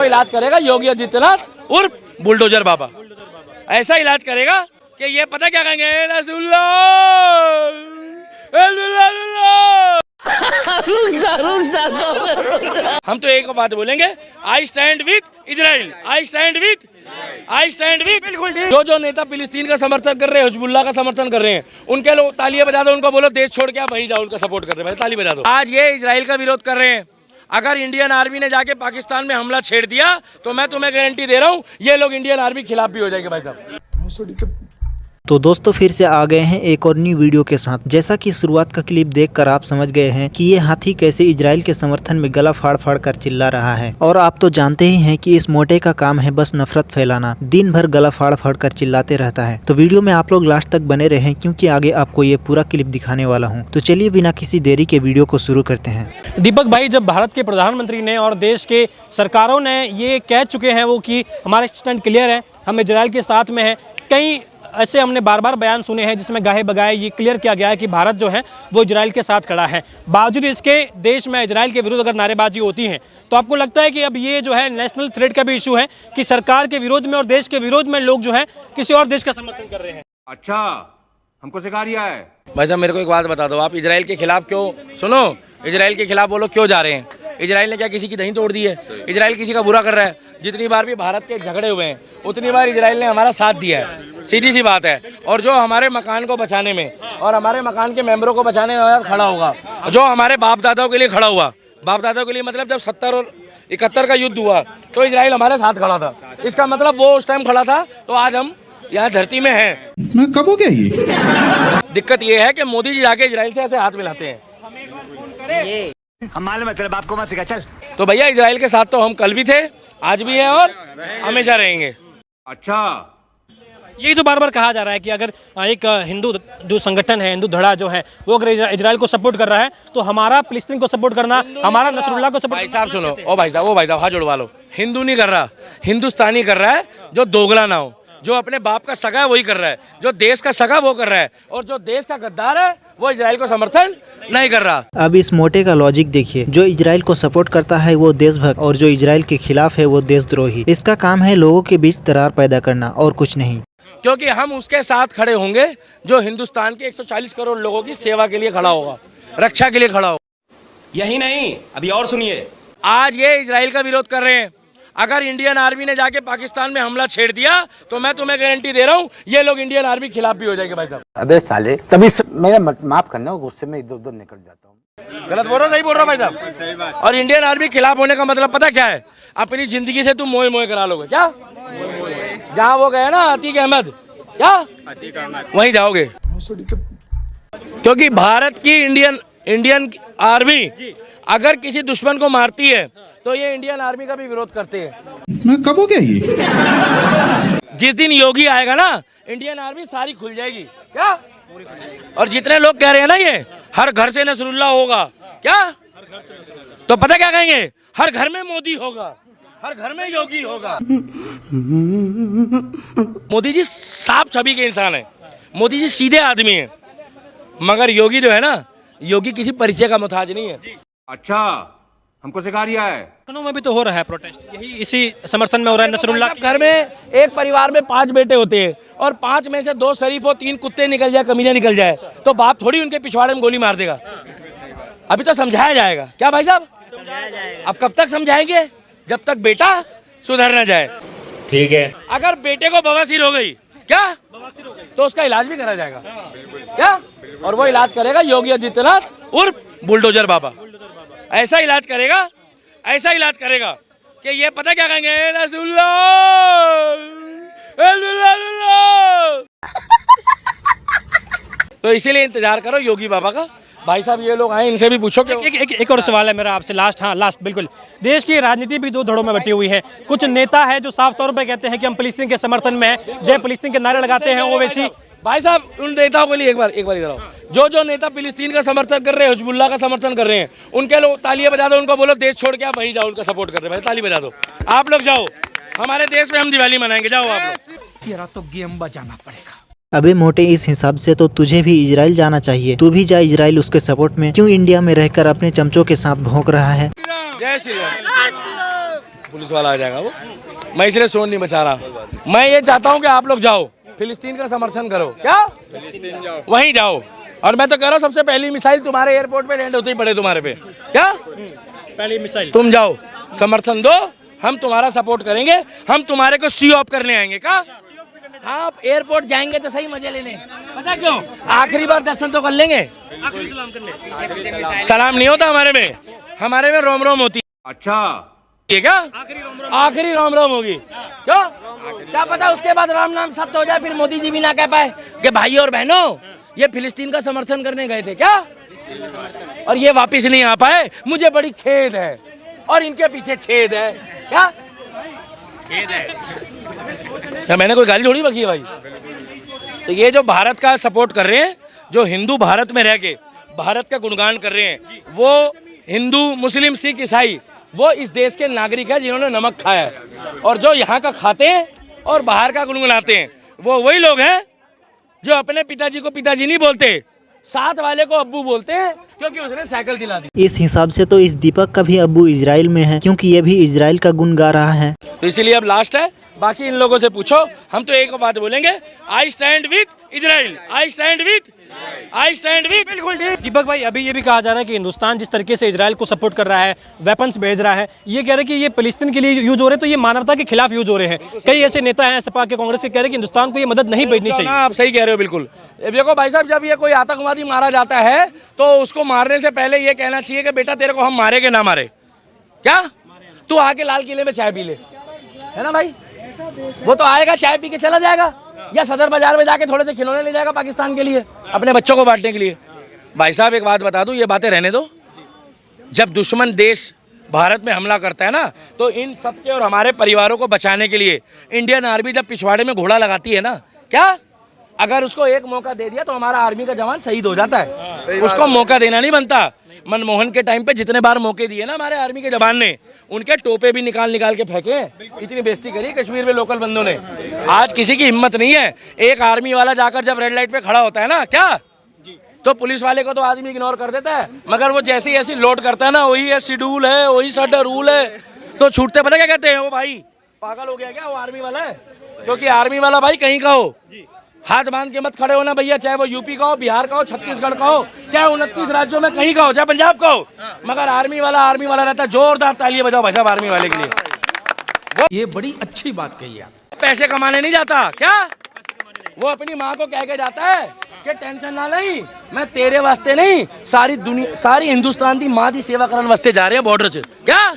इलाज करेगा योगी आदित्यनाथ उर्फ बुलडोजर बाबा। ऐसा इलाज करेगा कि ये पता क्या कहेंगे, हम तो एक बात बोलेंगे, I stand with Israel, I stand with, I stand with. बिल्कुल जो नेता फिलिस्तीन का समर्थन कर रहे हैं, हिजबुल्लाह का समर्थन कर रहे हैं, उनके लोग तालियां बजा दो, उनको बोलो देश छोड़ के आप वहीं जाओ, उनका सपोर्ट कर रहे हैं, ताली बजा दो। आज ये इजराइल का विरोध कर रहे हैं। अगर इंडियन आर्मी ने जाके पाकिस्तान में हमला छेड़ दिया तो मैं तुम्हें गारंटी दे रहा हूँ ये लोग इंडियन आर्मी के खिलाफ भी हो जाएंगे भाई साहब। तो दोस्तों फिर से आ गए हैं एक और न्यू वीडियो के साथ। जैसा कि शुरुआत का क्लिप देखकर आप समझ गए हैं कि ये हाथी कैसे इजराइल के समर्थन में गला फाड़ फाड़ कर चिल्ला रहा है। और आप तो जानते ही हैं कि इस मोटे का काम है बस नफरत फैलाना, दिन भर गला फाड़ फाड़ कर चिल्लाते रहता है। तो वीडियो में आप लोग लास्ट तक बने रहें क्योंकि आगे आपको ये पूरा क्लिप दिखाने वाला हूँ। तो चलिए बिना किसी देरी के वीडियो को शुरू करते हैं। दीपक भाई, जब भारत के प्रधानमंत्री ने और देश के सरकारों ने ये कह चुके हैं वो कि हमारा स्टैंड क्लियर है, हम इजराइल के साथ में है, कई ऐसे हमने बार बार बयान सुने हैं जिसमें गाहे बगाए ये क्लियर किया गया है कि भारत जो है वो इजराइल के साथ खड़ा है। बावजूद इसके देश में इजराइल के विरुद्ध अगर नारेबाजी होती है तो आपको लगता है कि अब ये जो है नेशनल थ्रेट का भी इशू है कि सरकार के विरोध में और देश के विरोध में लोग जो है किसी और देश का समर्थन कर रहे हैं? अच्छा, हमको सिखा रिया है भाई साहब। मेरे को एक बात बता दो, आप इजराइल के खिलाफ क्यों, सुनो, इजराइल के खिलाफ वो लोग क्यों जा रहे हैं? इजराइल ने क्या किसी की दही तोड़ दी है? इजराइल किसी का बुरा कर रहा है? जितनी बार भी भारत के झगड़े हुए हैं उतनी बार इजराइल ने हमारा साथ दिया है, सीधी सी बात है। और जो हमारे मकान को बचाने में और हमारे मकान के मेंबरों को बचाने में खड़ा होगा, जो हमारे बाप दादाओं के लिए खड़ा हुआ, बाप दादाओं के लिए मतलब जब 70 और 71 का युद्ध हुआ तो इजराइल हमारे साथ खड़ा था। इसका मतलब वो उस टाइम खड़ा था तो आज हम यहाँ धरती में हैं। मैं कब हो गया ये? दिक्कत ये है कि मोदी जी जाके इजराइल से ऐसे हाथ मिलाते हैं। हम मालूम है तेरे बाप को मत सिखा, चल। तो भैया इजराइल के साथ तो हम कल भी थे, आज भी हैं और हमेशा रहेंगे। अच्छा, यही तो बार बार कहा जा रहा है कि अगर एक हिंदू जो संगठन है, हिंदू धड़ा जो है, वो अगर इजराइल को सपोर्ट कर रहा है तो हमारा फिलिस्तीन को सपोर्ट करना, हमारा नसरुल्लाह को सपोर्ट। भाई साहब सुनो, ओ भाई साहब हाथ जुड़वा लो। हिंदू नहीं कर रहा, हिंदुस्तानी कर रहा है, जो दोगला ना हो, जो अपने बाप का सगा है वही कर रहा है, जो देश का सगा वो कर रहा है, और जो देश का गद्दार है वो इजराइल को समर्थन नहीं कर रहा। अब इस मोटे का लॉजिक देखिए, जो इजराइल को सपोर्ट करता है वो देशभक्त और जो इजराइल के खिलाफ है वो देशद्रोही। इसका काम है लोगों के बीच दरार पैदा करना और कुछ नहीं। क्योंकि हम उसके साथ खड़े होंगे जो हिंदुस्तान के 140 करोड़ लोगों की सेवा के लिए खड़ा होगा, रक्षा के लिए खड़ा होगा। यही नहीं, अभी और सुनिए। आज ये इजराइल का विरोध कर रहे हैं। अगर इंडियन आर्मी ने जाके पाकिस्तान में हमला छेड़ दिया तो मैं तुम्हें गारंटी दे रहा हूँ ये लोग इंडियन आर्मी के खिलाफ भी हो जाएंगे भाई साहब। अबे साले, तभी मेरा माफ करना, गुस्से में इधर उधर निकल जाता हूँ। गलत बोल रहा, सही बोल रहा भाई साहब। और इंडियन आर्मी के खिलाफ होने का मतलब पता क्या है? अपनी जिंदगी से तुम मोए मोए करा लोगे क्या? जहाँ वो गए ना अतीक अहमद, क्या वहीं जाओगे? क्योंकि भारत की इंडियन आर्मी अगर किसी दुश्मन को मारती है तो ये इंडियन आर्मी का भी विरोध करते हैं। मैं कब हो गया ये? जिस दिन योगी आएगा ना, इंडियन आर्मी सारी खुल जाएगी क्या? और जितने लोग कह रहे हैं ना ये हर घर से नसरुल्लाह होगा क्या, तो पता क्या कहेंगे? हर घर में मोदी होगा, हर घर में योगी होगा। मोदी जी साफ छवि के इंसान है, मोदी जी सीधे आदमी है, मगर योगी जो है ना, योगी किसी परिचय का मुताज नहीं है। अच्छा, हमको सिखा रिया है। लखनऊ में भी तो हो रहा है प्रोटेस्ट, यही इसी समर्थन में हो रहा है। नसरुल्लाह घर में एक परिवार में 5 बेटे होते हैं और 5 में से 2 शरीफ और 3 कुत्ते निकल जाए, कमीने निकल जाए, तो बाप थोड़ी उनके पिछवाड़े में गोली मार देगा। अभी तो समझाया जाएगा क्या भाई साहब? अब कब तक समझाएंगे? जब तक बेटा सुधर न जाए। ठीक है। अगर बेटे को बवासीर हो गई क्या, तो उसका इलाज भी करा जाएगा क्या? और वो इलाज करेगा योगी आदित्यनाथ उर्फ बुलडोजर बाबा। ऐसा इलाज करेगा, ऐसा इलाज करेगा कि ये पता क्या कहेंगे, तो इसीलिए इंतजार करो योगी बाबा का। भाई साहब ये लोग आए, इनसे भी पूछो कि एक और सवाल है मेरा आपसे, लास्ट बिल्कुल। देश की राजनीति भी 2 धड़ों में बटी हुई है। कुछ नेता है जो साफ तौर पे कहते हैं कि हम फिलिस्तीन के समर्थन में हैं, जय फिलिस्तीन के नारे लगाते हैं, ओवैसी। भाई साहब उन नेताओं के लिए एक बार इधर आओ। जो नेता फिलिस्तीन का समर्थन कर रहे हैं, हिजबुल्लाह का समर्थन कर रहे हैं, उनके लोग तालियां बजा दो, उनको बोलो देश छोड़ के आप वहीं जाओ, उनका सपोर्ट कर रहे हैं, ताली बजा दो। आप लोग जाओ, हमारे देश में हम दिवाली मनाएंगे, जाओ आप लोग। तो गेम बजाना पड़ेगा। अबे मोटे, इस हिसाब से तो तुझे भी इजराइल जाना चाहिए। तू भी जा इजराइल उसके सपोर्ट में, क्यों इंडिया में रहकर अपने चमचों के साथ भौंक रहा है? जय श्री राम। पुलिस वाला आ जाएगा वो, मैं इसलिए सोन नहीं बचा रहा। मैं ये चाहता हूँ कि आप लोग जाओ, फिलिस्तीन का समर्थन करो। क्या वहीं जाओ, और मैं तो कह रहा हूँ सबसे पहली मिसाइल तुम्हारे एयरपोर्ट पे लैंड होती ही पड़े तुम्हारे पे। क्या पहली मिसाइल तुम जाओ, समर्थन दो, हम तुम्हारा सपोर्ट करेंगे, हम तुम्हारे को सी ऑफ करने आएंगे। क्या हाँ, आप एयरपोर्ट जाएंगे तो सही मजे लेने, पता क्यों? आखिरी बार दर्शन तो कर लेंगे, आखिरी सलाम कर ले। सलाम नहीं होता हमारे में रोम रोम होती है। अच्छा क्या आखिरी राम राम होगी? क्यों? क्या पता उसके बाद राम नाम सत्य हो जाए, फिर मोदी जी भी ना कह पाए कि भाई और बहनों ये फिलिस्तीन का समर्थन करने गए थे क्या, और ये वापस नहीं आ पाए, मुझे बड़ी खेद है, और इनके पीछे छेद है। क्या क्या मैंने कोई गाली थोड़ी बकी है भाई? तो ये जो भारत का सपोर्ट कर रहे हैं, जो हिंदू भारत में रह के भारत का गुणगान कर रहे हैं, वो हिंदू मुस्लिम सिख ईसाई, वो इस देश के नागरिक हैं जिन्होंने नमक खाया है, और जो यहाँ का खाते हैं और बाहर का गुनगुनाते हैं, वो वही लोग हैं जो अपने पिताजी को पिताजी नहीं बोलते, साथ वाले को अब्बू बोलते हैं क्योंकि उसने साइकिल दिला दी। इस हिसाब से तो इस दीपक का भी अब्बू इजराइल में है, क्योंकि ये भी इजराइल का गुण गा रहा है। तो इसीलिए अब लास्ट है, बाकी इन लोगों से पूछो, हम तो एक बात बोलेंगे, I stand with Israel, I stand with बिल्कुल ठीक। दीपक भाई, अभी ये भी कहा जा रहा है कि हिंदुस्तान जिस तरीके से इजराइल को सपोर्ट कर रहा है, वेपन्स भेज रहा है, ये कह रहे हैं कि ये फिलिस्तीन के लिए यूज हो रहे हैं, तो ये मानवता के खिलाफ यूज हो रहे हैं। कई ऐसे नेता हैं सपा के, कांग्रेस के, कह रहे हैं कि हिंदुस्तान को ये मदद नहीं भेजनी चाहिए। आप सही कह रहे हो बिल्कुल। देखो भाई साहब, जब ये कोई आतंकवादी मारा जाता है तो उसको मारने से पहले ये कहना चाहिए कि बेटा तेरे को हम मारे कि ना मारे। क्या तू आके लाल किले में चाय पी ले, है ना भाई? वो तो आएगा, चाय पी के चला जाएगा, या सदर बाजार में जाके थोड़े से खिलौने ले जाएगा पाकिस्तान के लिए, अपने बच्चों को बांटने के लिए। भाई साहब एक बात बता दूं, ये बातें रहने दो। जब दुश्मन देश भारत में हमला करता है ना, तो इन सबके और हमारे परिवारों को बचाने के लिए इंडियन आर्मी जब पिछवाड़े में घोड़ा लगाती है ना, क्या अगर उसको एक मौका दे दिया तो हमारा आर्मी का जवान शहीद हो जाता है। उसको मौका देना नहीं बनता। मनमोहन के टाइम पे जितने बार मौके दिए ना हमारे आर्मी के जवान ने, उनके टोपे भी निकाल के फेंके, इतनी बेइज्जती करी कश्मीर में लोकल बंदों ने। आज किसी की हिम्मत नहीं है। एक आर्मी वाला जाकर जब रेड लाइट पे खड़ा होता है ना, क्या तो पुलिस वाले को तो आदमी इग्नोर कर देता है, मगर वो जैसी ऐसी लोड करता है ना, वही है शेड्यूल है, वही साडा रूल है, तो छूटते पता क्या कहते हैं, वो भाई पागल हो गया क्या, वो आर्मी वाला है। क्योंकि आर्मी वाला भाई कहीं का हो, हाथ बांध के मत खड़े होना भैया, चाहे वो यूपी का हो, बिहार का हो, छत्तीसगढ़ का हो, चाहे 29 राज्यों में कहीं का हो, चाहे पंजाब का हो, मगर आर्मी वाला रहता है। जोरदार तालियां बजाओ भाई साहब आर्मी वाले के लिए। ये बड़ी अच्छी बात कही आप। पैसे कमाने नहीं जाता, क्या वो अपनी माँ को कह के जाता है कि टेंशन ना नहीं, मैं तेरे वास्ते नहीं, सारी दुनिया, सारी हिंदुस्तान की माँ की सेवा करने वास्ते जा रहे हैं बॉर्डर से। क्या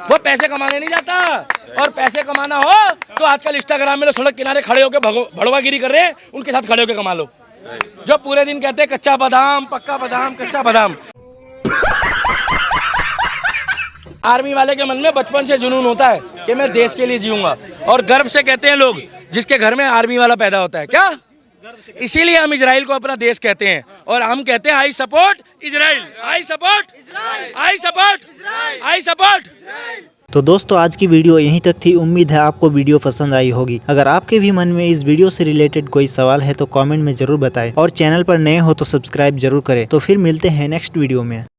वो पैसे कमाने नहीं जाता? और पैसे कमाना हो तो आजकल इंस्टाग्राम में सड़क किनारे खड़े होकर भड़वागिरी कर रहे हैं, उनके साथ खड़े होकर कमा लो। जो पूरे दिन कहते हैं कच्चा बादाम, पक्का बादाम, कच्चा बादाम। आर्मी वाले के मन में बचपन से जुनून होता है कि मैं देश के लिए जीऊंगा, और गर्व से कहते हैं लोग जिसके घर में आर्मी वाला पैदा होता है। क्या इसीलिए हम इजराइल को अपना देश कहते हैं, और हम कहते हैं I support Israel, I support, I support, I support. तो दोस्तों आज की वीडियो यहीं तक थी। उम्मीद है आपको वीडियो पसंद आई होगी। अगर आपके भी मन में इस वीडियो से रिलेटेड कोई सवाल है तो कमेंट में जरूर बताएं, और चैनल पर नए हो तो सब्सक्राइब जरूर करें। तो फिर मिलते हैं नेक्स्ट वीडियो में।